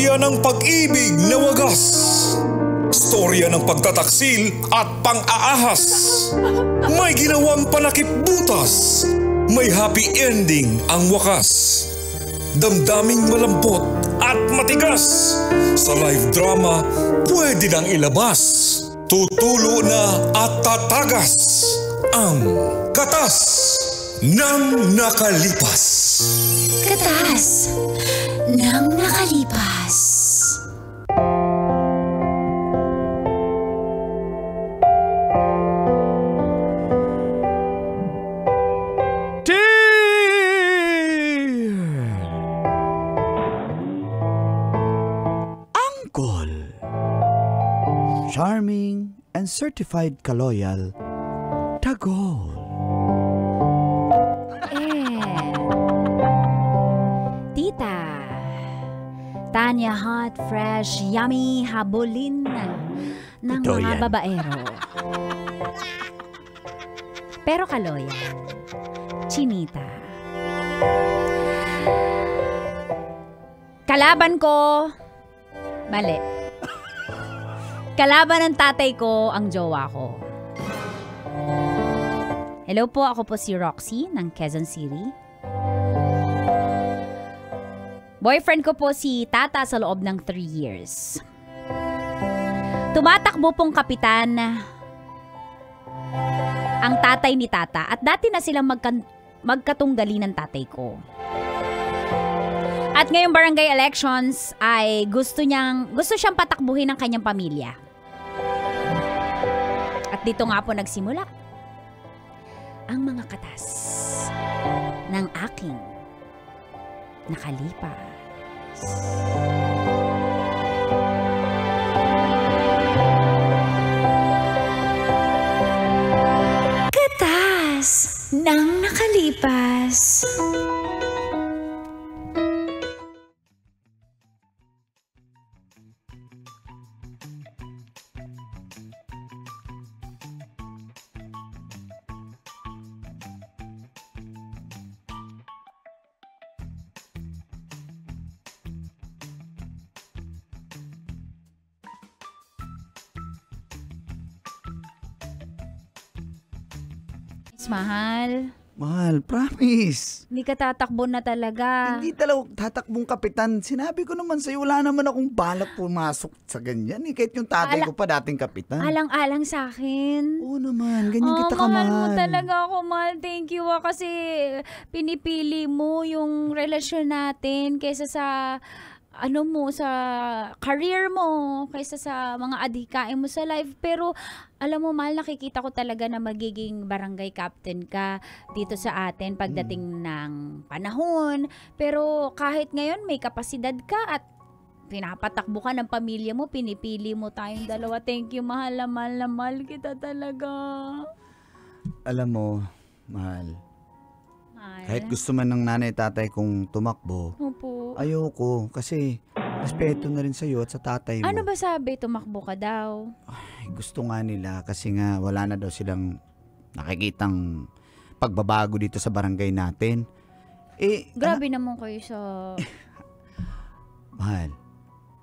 Storya ng pag-ibig na wagas. Storya ng pagtataksil at pang-aahas. May ginawang panakip butas. May happy ending ang wakas. Damdaming malambot at matigas. Sa live drama, pwede nang ilabas. Tutulo na at tatagas. Ang Katas ng Nakalipas. Katas ng Nakalipas. Angkol. Charming and certified kaloyal. Tagol. Tita Tanya hot, fresh, yummy, habulin ng Ito mga yan. babaero. Pero kaloya, chinita. Kalaban ko, mali. Kalaban ng tatay ko ang jowa ko. Hello po, ako po si Roxy ng Quezon City. Boyfriend ko po si Tata sa loob ng 3 years. Tumatakbo pong kapitan ang tatay ni Tata at dati na silang magkatunggali ng tatay ko. At ngayong barangay elections ay gusto siyang patakbuhin ng kanyang pamilya. At dito nga po nagsimula ang mga katas ng aking nakalipas. Katas ng Nakalipas. Mahal, Mahal, promise. hindi ka tatakbo na talaga. Hindi talaga tatakbong kapitan. Sinabi ko naman sa'yo, wala naman akong balak pumasok sa ganyan. Kahit yung tatay ko pa dating kapitan. Alang-alang sa akin. Oo naman, ganyan kita Mahal mo kamahal. talaga ako, mahal. Thank you kasi pinipili mo yung relasyon natin kaysa sa sa career mo, kaysa sa mga adhikain mo sa life. Pero alam mo, mahal, nakikita ko talaga na magiging barangay captain ka dito sa atin pagdating ng panahon. Pero kahit ngayon may kapasidad ka at pinapatakbo ka ng pamilya mo, pinipili mo tayong dalawa. Thank you, mahal na mahal kita talaga. Alam mo, mahal, Mahal. kahit gusto man ng nanay tatay kong tumakbo, Opo. ayoko kasi respeto na rin sa'yo at sa tatay mo. Ano ba sabi? Tumakbo ka daw. Ay, gusto nga nila kasi nga wala na daw silang nakikitang pagbabago dito sa barangay natin. Grabe naman kayo sa... Mahal,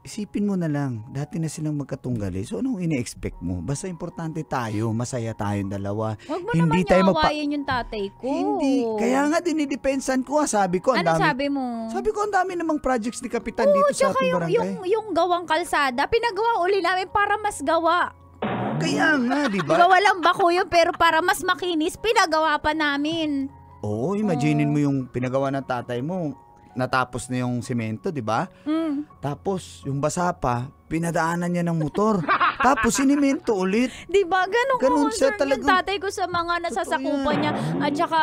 isipin mo na lang, dati na silang magkatunggali. So anong ini-expect mo? Basta importante tayo, masaya tayong dalawa. Huwag mo Hindi naman tayo niawayan yung tatay ko. Hindi. Kaya nga dinidepensan ko. Sabi ko, ang Ano dami. sabi mo? Sabi ko, ang dami namang projects ni Kapitan dito sa ating barangay. yung gawang kalsada, pinagawa uli namin para mas gawa. Kaya nga, di ba? Gawa lang bako yun, pero para mas makinis, pinagawa pa namin. Oo, imaginein mo yung pinagawa ng tatay mo. Natapos na yung semento, di ba? Tapos, yung basa pa, pinadaanan niya ng motor. Tapos, sinimento ulit. Di ba? Ganun Ganun siya concern yung talagang- tatay ko sa mga nasasakupan niya. At saka,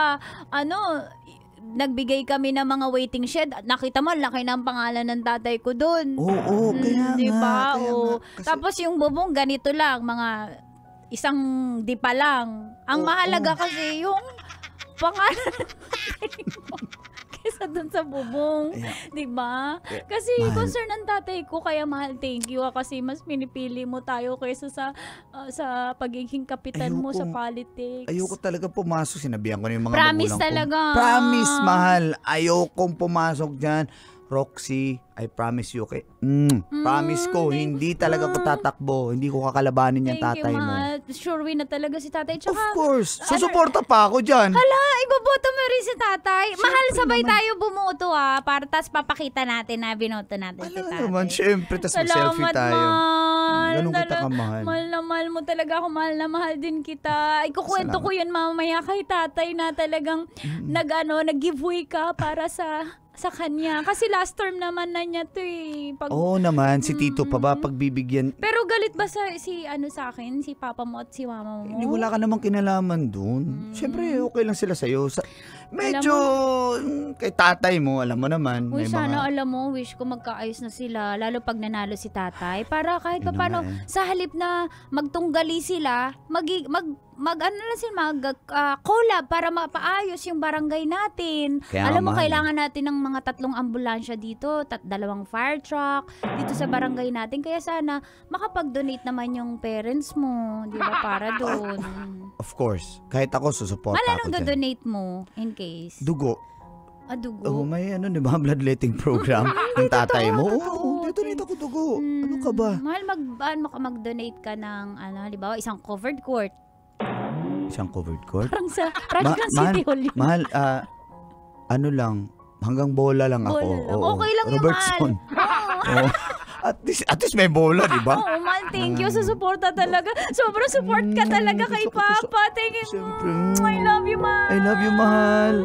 nagbigay kami ng mga waiting shed. Nakita mo, laki ng pangalan ng tatay ko doon. Oo, kaya nga. Diba? Kaya Oo. nga. Kasi- Tapos yung bubong, ganito lang, mga isang dipa lang. Ang mahalaga kasi yung pangalan ng tatay ko kaysa dun sa bubong. Ayan. Diba? Kasi Mahal. concern ng tatay ko, kaya mahal, thank you. Kasi mas pinipili mo tayo kaysa sa pagiging kapitan mo sa Ayoko- politics. Ayoko talaga pumasok. Sinabihan ko na yung mga Promise magulang ko. talaga. Promise, mahal. Ayokong pumasok dyan. Roxy, I promise you, promise ko, hindi talaga ko tatakbo, hindi ko kakalabanin yung Thank tatay you, mo. ma. Sure win na talaga si tatay. Of Tsaka, course, susuporta pa ako dyan. hala, iboboto mo rin si tatay. Mahal, sabay tayo bumuto para tas papakita natin na binoto natin si Alam tatay. naman, syempre, tas mag-selfie tayo. mahal. Ganun kita kamahal. Mahal na mahal mo talaga ako. Mahal na mahal din kita. Ikukwento ko yun mamaya kay tatay na talagang nag-giveaway ka para sa kanya. Kasi last term naman na niya to eh. Oo naman, si Tito pa ba pagbibigyan? Pero galit ba sa akin, si papa mo at si mama mo? Hindi, wala ka namang kinalaman dun. Siyempre, okay lang sila sa'yo. Medyo, kay tatay mo, alam mo naman. Uy, may sana mga... alam mo, wish ko magkaayos na sila, lalo pag nanalo si tatay. Para kahit Yun paano, na nga eh. sa halip na magtunggali sila, collab para mapaayos yung barangay natin. Kaya Alam mo, mahal. kailangan natin ng mga 3 ambulansya dito, 2 fire truck, dito sa barangay natin. Kaya sana, makapag-donate naman yung parents mo, di ba, para doon. Of course, kahit ako susuporta Anong ako dyan. do-donate mo, in case? Dugo. Dugo? Oh, may di ba, bloodletting program ng tatay mo. Oo, dito ako dugo. Ano ka ba? Mahal, mag-donate ka ng, halimbawa, isang covered court. Isang covered court? Parang sa project ng City Hall yun. Mahal, ano lang, hanggang bola lang ako. Bola lang. Oo. Okay lang yun, Robertson. mahal. Oo. At least may bola, di ba? Oo, mahal. Thank you sa suporta talaga. Sobrang support ka talaga kay gusto ko to Papa. Thank you. Siyempre. I love you, mahal. I love you, mahal.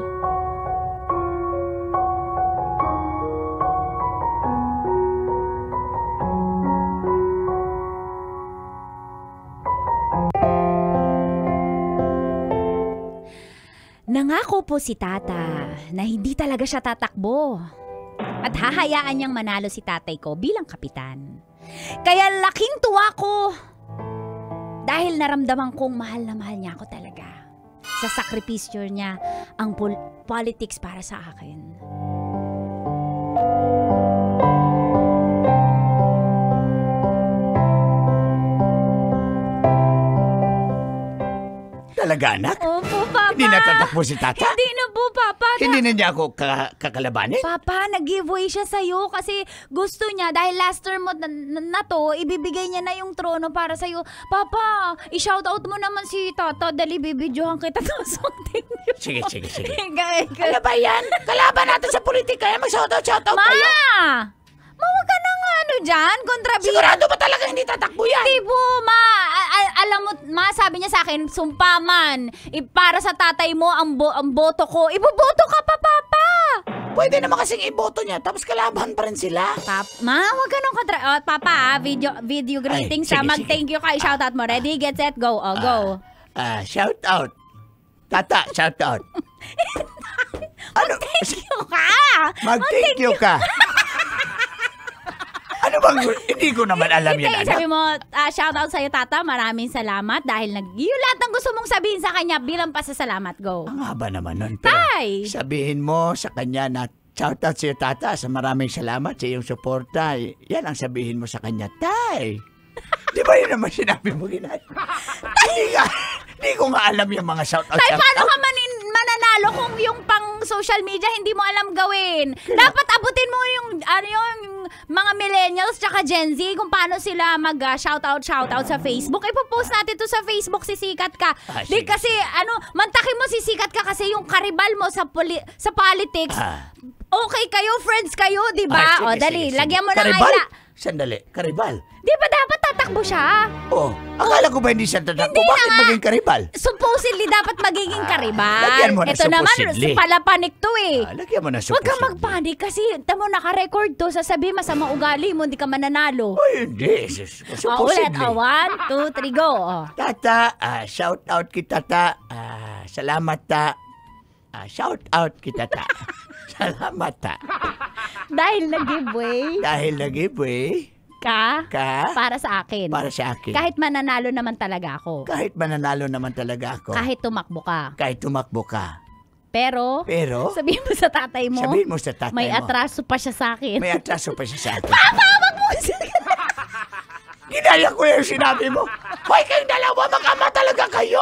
Nangako po si Tata na hindi talaga siya tatakbo at hahayaan niyang manalo si tatay ko bilang kapitan. Kaya laking tuwa ko dahil naramdaman kong mahal na mahal niya ako talaga. Sa sakripisyo niya ang politics para sa akin. Talaga, anak? Opo, Papa. Hindi natatakbo si tata? Hindi na po, Papa. Hindi na niya ako kakalabanin? Papa, nag-giveaway siya sa'yo kasi gusto niya, dahil last term mo na to, ibibigay niya na yung trono para sa'yo. Papa, i-shoutout mo naman si Tata dahil ibibidyohan kita to something. Sige. Ano ba yan? Kalaban natin sa politika yan. Mag-shoutout Ma! kayo. Mawag ka nang dyan, kontrabida. Sigurado ba talaga hindi tatakbo yan? Hindi po, Ma. Alam mo, Ma, sabi niya sa akin, sumpaman. Para sa tatay mo, ang boto ko. Iboboto ka pa, Papa. Pwede naman kasing iboto niya, tapos kalaban pa rin sila. Ma, wag ka nang Papa, video greetings. sige, Mag-thank you ka. Shoutout mo. Ready, get, set, go. Go. Shout out. Tata, shout out. Ano? Thank you ka. Mag-thank you ka. Ano bang, hindi ko naman alam yan, Hindi, anak. sabi mo, shoutout sa'yo, Tata. Maraming salamat dahil yung lahat ng gusto mong sabihin sa kanya bilang pasasalamat. Go. Ang haba naman nun. Pero Tay! sabihin mo sa kanya na shoutout sa'yo, tata, sa maraming salamat sa iyong suporta. Yan ang sabihin mo sa kanya, tay. Di ba yun naman sinabi mo ginagawa? Hindi ko nga alam yung mga shoutout. Tay, paano ka mananalo kung yung pang social media hindi mo alam gawin? Dapat abutin mo yung mga millennials tsaka Gen Z kung paano sila mag-shoutout sa Facebook. Ipopost natin to sa Facebook, sisikat ka. Di Sige. kasi, mantakin mo sisikat ka kasi yung karibal mo sa politics, okay kayo, friends kayo, di ba? O, dali, lagyan mo ng Karibal? ayla. Sandali, karibal. Di ba dapat tatakbo siya? Oh, akala ko ba hindi siya tatakbo? Bakit na nga. maging karibal? Supposedly dapat magiging karibal. lagyan mo na Ito naman, supposedly. palapanik to eh. Lagyan mo na Huwag ka supposedly. magpanik kasi tamo naka-record to. Sasabihin masama ugali mo, hindi ka mananalo. Oh, hindi. Ulit, Supposedly. 1, 2, 3, go. Tata, shout out kita ta. Salamat ta. Shout out kita ta. Salamat ta. Dahil nag-giveaway Dahil nag-giveaway ka ka para sa akin. para sa akin. Kahit mananalo naman talaga ako. Kahit mananalo naman talaga ako. Kahit tumakbo ka. Kahit tumakbo ka. Pero, Pero, sabihin mo sa tatay mo, sabihin mo sa tatay may mo. atraso pa siya sa akin. May atraso pa siya sa akin. Papa, wag mo Ginaya ko yung sinabi mo. Hoy, kayong dalawa, mag-ama talaga kayo.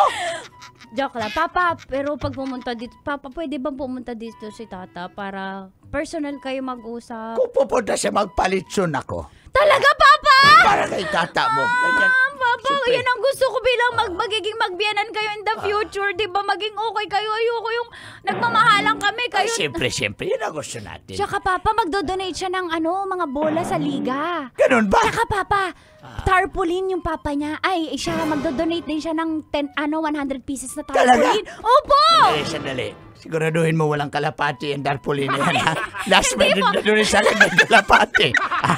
Joke lang. Papa, pero pag pumunta dito, Papa, pwede bang pumunta dito si Tata para personal kayo mag-usap. Kung pupunta siya, magpalitson ako. Talaga, Papa? Para kay tata mo. Ganyan. Papa, Siyempre. yan ang gusto ko bilang magiging magbiyanan kayo in the future. Di ba maging okay kayo? Ayoko yung nagmamahalan kami. Ay, Kayo. siyempre, yun ang gusto natin. Tsaka, Papa, magdodonate siya ng mga bola sa liga. Ganun ba? Tsaka, Papa, tarpaulin yung papa niya. Ay, siya, magdodonate din siya ng 100 pieces na tarpaulin. Opo! Sandali. Siguraduhin mo walang kalapati ang tarpaulin na yan, ha? Last month, doon sa akin may kalapati.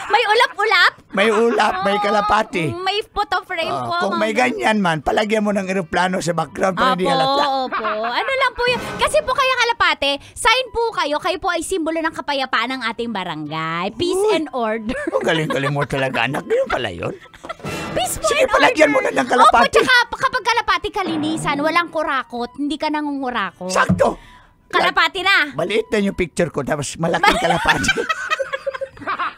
May ulap-ulap? May ulap, may kalapati. May photo frame po. Kung may ganyan man, palagyan mo ng eroplano sa background para hindi halata. Opo. Ano lang po yun. Kasi po kayo kalapate, sign po kayo. Kayo po ay simbolo ng kapayapaan ng ating barangay. Peace and order. Ang galing-galing mo talaga, anak. Yun pala yun. Peace po Sige, and palagyan order. mo na ng kalapati. Opo, tsaka kapag kalapati kalinisan, walang kurakot, hindi ka nangungurakot. Sakto. Kalapati na. Maliit na yung picture ko, tapos malaking kalapati.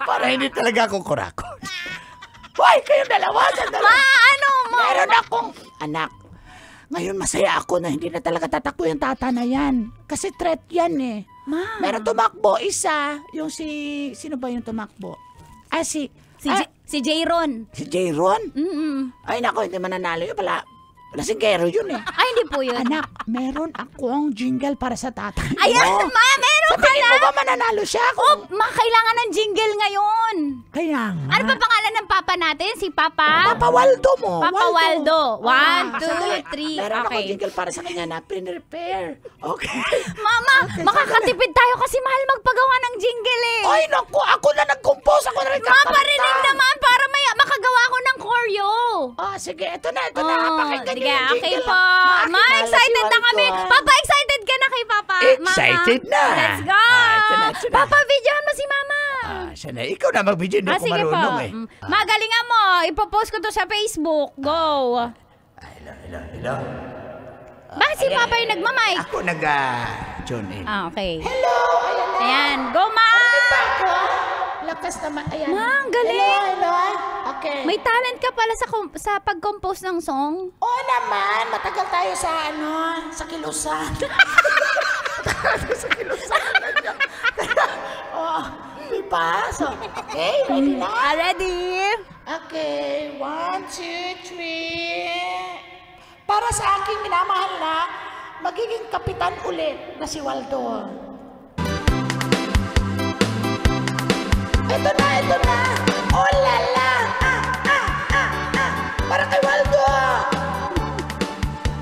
Para hindi talaga ako kurakot. Hoy, kayong dalawa, sandali. Meron akong anak. Ngayon masaya ako na hindi na talaga tatakbo yung tata na yan. Kasi threat yan eh. Ma. Meron tumakbo, isa. Yung sino ba yung tumakbo? Si Jayron. Si Jayron? Mm-mm. Ay nako, hindi mananalo yun pala. Lasingkero yun eh. Ay, hindi po yun. Anak, meron akong jingle para sa tata. Ayan, Ma, meron ka Sabihin na. mo ba mananalo siya? Oh, Ma, kailangan ng jingle ngayon. Kaya nga. Ano pa pangalan ng papa natin? Si Papa? Papa Waldo mo. Papa Waldo. 1, Sandali. 2, 3. Meron akong Okay. jingle para sa kanya na prepare. Okay. Mama, makakatipid tayo kasi mahal magpagawa ng jingle eh. Ay, naku, ako na nag-compose. Ako na rin Maparinig naman para may makagawa ko ng choreo. Sige, ito na. Pakinggan sige, niyo yung okay jingle. po. Bakit Ma, mahal excited si na kami. Waldo? Papa, excited ka na kay Papa. Excited Mama. na. Let's go. Ito na. Papa, videohan mo si Mama. Sana, ikaw na mag-video. Hindi ako Sige po. marunong eh. Magalingan mo. Ipopost ko to sa Facebook. Go. Hello. Bakit si Papa yung nagmamay? Ako nag-tune in. Okay. Hello, ayan na. Ayan. Go, Ma. Ako, lakas naman. Ayan. Ma, ang galing. Hello. Okay. May talent ka pala sa pag-compose ng song. Oo naman, matagal tayo sa kilusan. Sa kilusan. Diba? So, okay, ready na? Ready? Okay, 1, 2, 3. Para sa aking minamahal na, magiging kapitan ulit na si Waldo. Ito na. Oh la la. Para kay Waldo.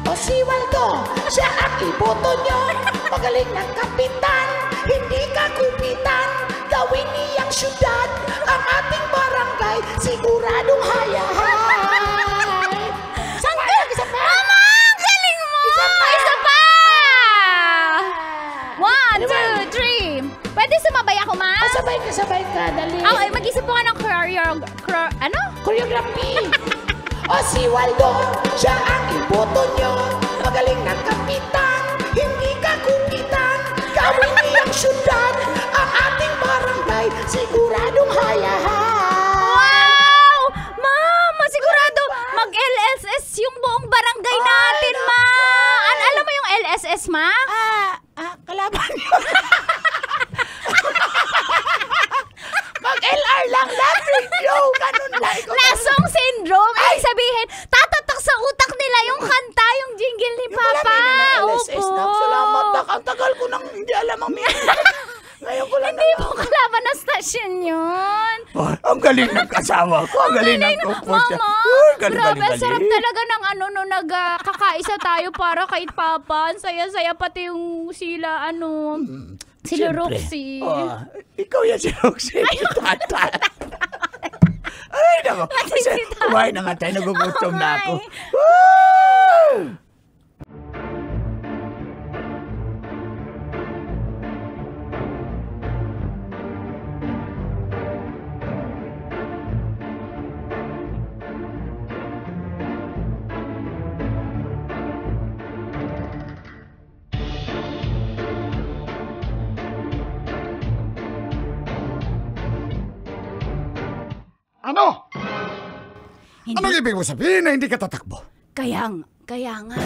O si Waldo, siya ang iboto nyo. Magaling ng kapitan, hindi ka kupitan. Gawin niyang syudad, ang ating barangay, siguradong hayahay. Isa pa. Mama, ang galing mo! Isa pa! 1, 2, 3. Pwede sumabay ako, Ma? Sabay ka, dali. Okay, mag-isip po ka ng Choreography. O si Waldo, siya ang iboto nyo. Magaling ng kapitan, hindi ka kupitan. Gawin niyang syudad, ang ating barangay, siguradong hayahay. Wow! Mama, sigurado mag-LSS yung buong barangay natin, Ma! Alam mo yung LSS, Ma? Kalaban nyo. Mag-LR lang, love radio. Ganun lang. Nasong syndrome. Ay, sabihin, tatatak sa utak nila yung kanta, yung jingle ni Papa. LSS na. Salamat, ang tagal ko nang hindi alam ang ngayon ko lang Hindi mo kalaban na stasyon yun. Ang galing ng kasawa ko. Ang galing ng kumpos. Mama, grabe, sarap talaga ng nagkakaisa tayo para kay Papa. Ang saya-saya pati yung sila, sila Roxy. Ikaw yan si Roxy. Tata. Ay, nako. Kumain na nga tayo. Nagugutom na ako. Woo! Ano? Hindi. Anong ibig mo sabihin na hindi ka tatakbo? Kaya nga.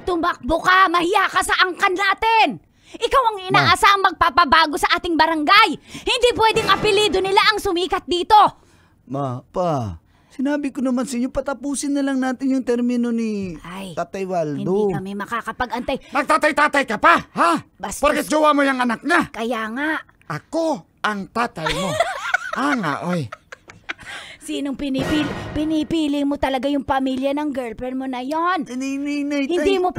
Tumakbo ka, mahiya ka sa angkan natin. Ikaw ang inaasahang magpapabago sa ating barangay. Hindi pwedeng apelido nila ang sumikat dito. Ma, pa, sinabi ko naman sa inyo, patapusin na lang natin yung termino ni Ay, Tatay Waldo. Hindi kami makakapag-antay. Nagtatay-tatay ka pa, ha? Bastos. Porket jowa mo yung anak niya. Kaya nga, Ako ang tatay mo. Nga, oy. sinong pinipili mo talaga yung pamilya ng girlfriend mo na yon? Hindi mo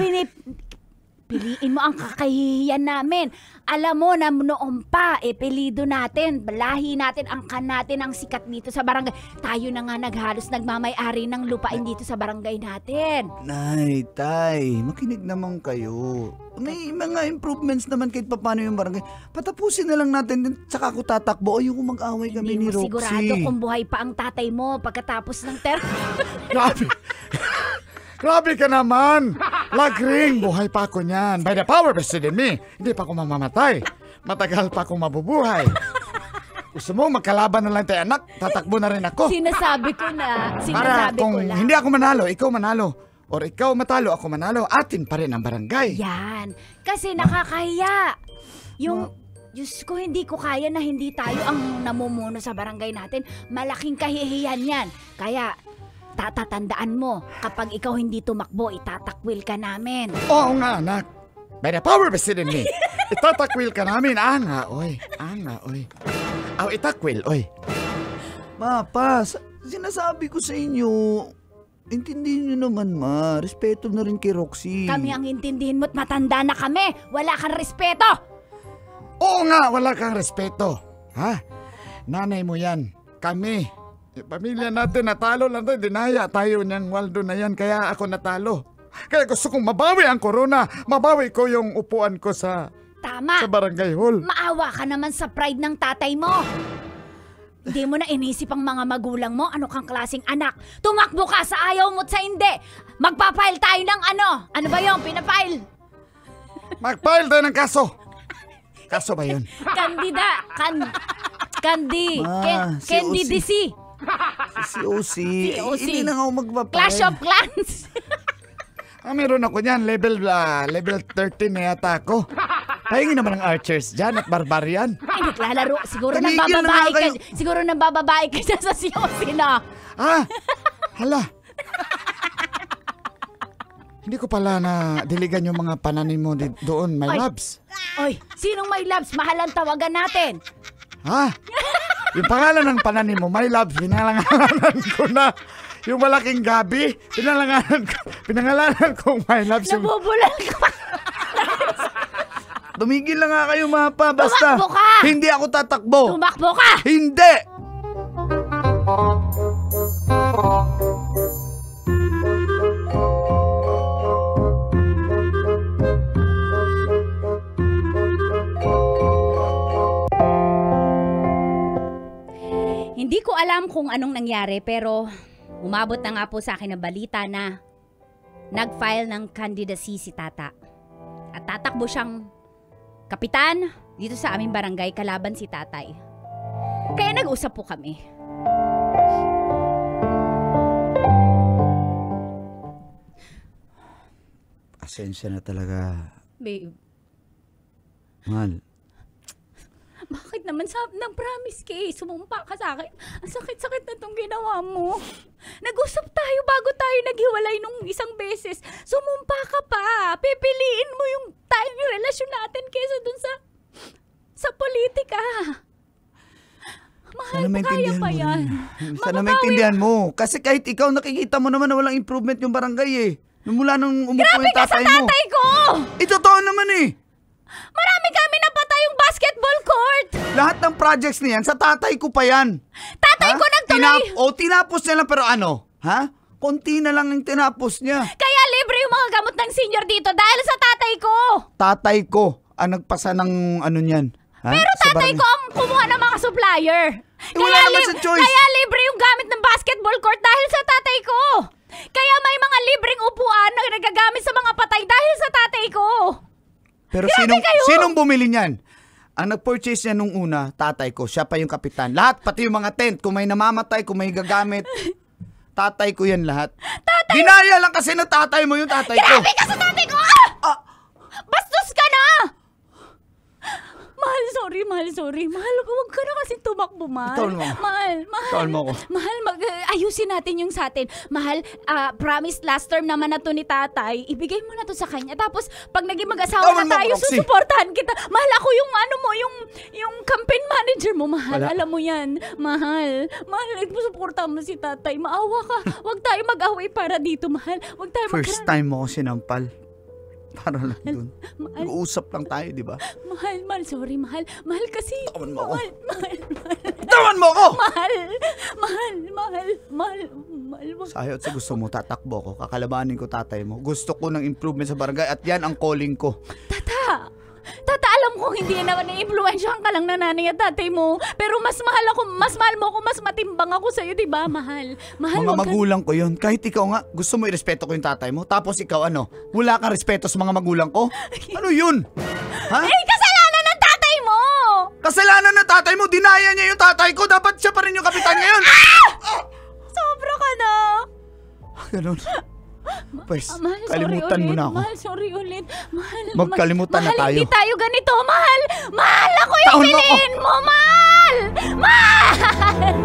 piliin mo ang kakahihiyan namin. Alam mo na noon pa, pilido natin, lahi natin, angkan natin ang sikat dito sa barangay. Tayo na nga naghalos nagmamay-ari ng lupain dito sa barangay natin. Nay, tay, makinig naman kayo. May mga improvements naman kahit paano yung barangay. Patapusin na lang natin, tsaka ako tatakbo. Ayoko mag-away kami Hindi ni mo Roxy. sigurado kung buhay pa ang tatay mo pagkatapos ng Grabe. Grabe ka naman. Lagring, buhay pa ako niyan. By the power vested in me, hindi pa ako mamamatay. Matagal pa ako mabubuhay. Gusto mo, magkalaban na lang tayo, anak. Tatakbo na rin ako. Sinasabi ko na, Para sinasabi ko kung lang. hindi ako manalo, ikaw manalo. Or ikaw matalo, ako manalo, atin pa rin ang barangay. Yan. Kasi nakakahiya. Yung, Diyos ko, hindi ko kaya na hindi tayo ang namumuno sa barangay natin. Malaking kahihiyan yan. Kaya, tatatandaan mo, kapag ikaw hindi tumakbo, itatakwil ka namin. Oo nga, anak. By the power vested in me, itatakwil ka namin. Nga, oy. Aw, itakwil, oy. Ma, pa, sinasabi ko sa inyo, intindihin nyo naman, ma. Respeto na rin kay Roxy. Kami ang intindihin mo't matanda na kami. Wala kang respeto. Oo nga, wala kang respeto. Ha? Nanay mo yan. Kami. Pamilya natin, natalo lang tayo. Dinaya tayo niyang Waldo na yan, kaya ako natalo. Kaya gusto kong mabawi ang corona. Mabawi ko yung upuan ko sa Tama. barangay hall. Maawa ka naman sa pride ng tatay mo. Hindi mo na inisip ang mga magulang mo. Ano kang klaseng anak? Tumakbo ka sa ayaw mo't sa hindi. Magpa-file tayo ng ano? Ano ba yung pinafile? Mag-file tayo ng kaso. Kaso ba yun? Candida. Candy. Ma, si Candidacy. Si OC. Si OC. Hindi na ako magpapay. Clash of Clans. Meron ako niyan. Level 13 na yata ako. Pahingin naman ng archers dyan at barbarian. Ay, naglalaro. Siguro nang Tumigil na bababae nga ka. kayo. Siguro nang bababae ka dyan sa siyosi na. Hala. Hindi ko pala na diligan yung mga pananim mo doon, my Ay. loves. Oy, sinong may loves? Mahal ang tawagan natin. Yung pangalan ng pananim mo, my loves, pinalanganan ko na. Yung malaking gabi, pinangalanan ko, my loves. Nabubulal ka. Tumigil lang nga kayo, ma, pa. Basta, Tumakbo ka! hindi ako tatakbo. Tumakbo ka! Hindi! Hindi ko alam kung anong nangyari pero umabot na nga po sa akin ang balita na nag-file ng candidacy si Tata. At tatakbo siyang kapitan dito sa aming barangay kalaban si Tatay. Kaya nag-usap po kami. Pasensya na talaga, Babe, mahal. bakit naman nag-promise ka eh? Sumumpa ka sa akin. Ang sakit-sakit na itong ginawa mo. Nag-usap tayo bago tayo naghiwalay nung isang beses. Sumumpa ka pa. Pipiliin mo yung tayong relasyon natin kaysa dun sa politika. Mahal mo, kaya pa yan. Sana maintindihan mo. Kasi kahit ikaw nakikita mo naman na walang improvement yung barangay eh. Mula nung umupo Grabe yung ka sa tatay mo. tatay ko! Totoo naman eh. Marami kami napatay yung basketball court! Lahat ng projects niyan, sa tatay ko pa yan. Tatay ko nagtuloy! Tinapos niya lang pero ano? Ha? Konti na lang yung tinapos niya. Kaya libre yung mga gamot ng senior dito dahil sa tatay ko! Tatay ko ang nagpasa ng ano niyan. Ha? Pero Sa tatay barangay. ko ang kumuha ng mga supplier. wala naman sa choice. Kaya libre yung gamit ng basketball court dahil sa tatay ko. Kaya may mga libreng upuan na nagagamit sa mga patay dahil sa tatay ko. Pero Grabe kayo! sinong bumili niyan? Ang nag-purchase niya nung una, tatay ko. Siya pa yung kapitan. Lahat, pati yung mga tent. Kung may namamatay, kung may gagamit. Tatay ko yan lahat. Ginaya lang kasi na tatay mo yung tatay ko. Grabe ka sa tatay ko! Bastos ka na! Mahal, sorry. Mahal, huwag ka na kasi tumakbo, mahal. Tawal mo ako. Mahal. Tawal mo ako. Mahal, ayusin natin yung sa atin. Mahal, promise last term naman na to ni tatay, ibigay mo na to sa kanya. Tapos, pag naging mag-asawa Tawal mo na tayo, ako, Roxy. susuportahan kita. Mahal, ako yung yung campaign manager mo, mahal. Wala. Alam mo yan. Mahal, suportahan mo si tatay. Maawa ka. Huwag tayo mag-away para dito, mahal. Huwag tayo First time mo ko sinampal. Para lang dun. Mag-uusap lang tayo, di ba? Mahal, sorry, mahal. Mahal kasi. Tawan mo ako. Mahal. Tawan mo ako! Mahal. Sayot sa gusto mo, tatakbo ko. Kakalabanin ko tatay mo. Gusto ko ng improvement sa barangay at yan ang calling ko. Tata, alam ko hindi naman na-influensyahan ka lang na nanay at tatay mo. Pero mas mahal mo ako, mas matimbang ako sa'yo, di ba? Mahal, Mga wag ka- magulang ko yun. Kahit ikaw nga, gusto mo irespeto ko yung tatay mo. Tapos ikaw wala kang respeto sa mga magulang ko? Ano yun? Ha? Kasalanan ng tatay mo! Kasalanan ng tatay mo, dinaya niya yung tatay ko. Dapat siya pa rin yung kapitan ngayon. Sobra ka na! Ganun. Pwes, Mahal, kalimutan sorry mo ulit. na ako. Mahal, sorry ulit. Mahal, Magkalimutan na mahal, tayo. Hindi tayo ganito, mahal! Mahal, ako yung Taon mo ako. piliin mo, mahal! Mahal!